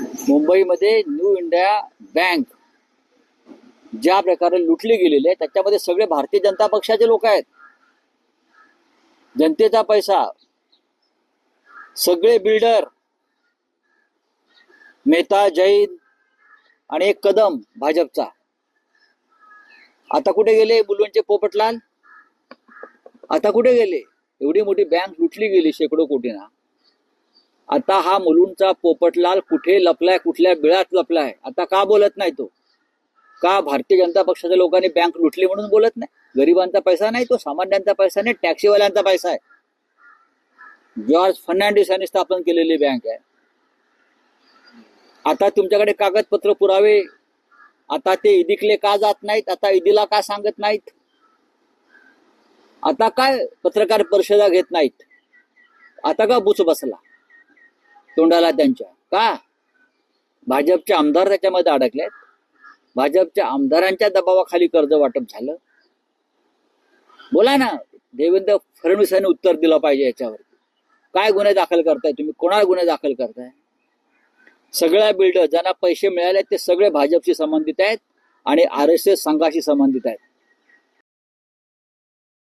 मुंबईमध्ये new India bank ज्या प्रकारे लुटली गेलेली आहे त्याच्यामध्ये सगळे भारतीय जनता पक्षाचे लोक आहेत. जनतेचा पैसा, सगळे बिल्डर, मेहता, जैन आणि एक कदम भाजपचा. आता कुठे गेले मुलुंडचे पोपटलाल? आता कुठे गेले? एवढी मोठी बँक लुटली गेली शेकडो कोटींना. आता हा मुलुंडचा पोपटलाल कुठे लपलाय, कुठल्या बिळात लपलाय? आता का बोलत नाही तो? का भारतीय जनता पक्षाच्या लोकांनी बँक लुटली म्हणून बोलत नाही? गरिबांचा पैसा नाही तो, सामान्यांचा पैसा नाही, टॅक्सीवाल्यांचा पैसा आहे. जॉर्ज फर्नांडिस यांनी स्थापन केलेली बँक आहे. आता तुमच्याकडे कागदपत्र पुरावे, आता ते ईदीकडे का जात नाहीत? आता ईदीला का सांगत नाहीत? आता काय पत्रकार परिषदा घेत नाहीत? आता का बुच बसला तोंडाला त्यांच्या? का? भाजपचे आमदार त्याच्यामध्ये अडकलेत. भाजपच्या आमदारांच्या दबावाखाली कर्ज वाटप झालं. बोला ना, देवेंद्र फडणवीस यांनी उत्तर दिलं पाहिजे याच्यावर. काय गुन्हे दाखल करताय तुम्ही? कोणाला गुन्हे दाखल करताय? सगळ्या बिल्डर ज्यांना पैसे मिळाले ते सगळे भाजपशी संबंधित आहेत आणि RSS संघाशी संबंधित आहेत.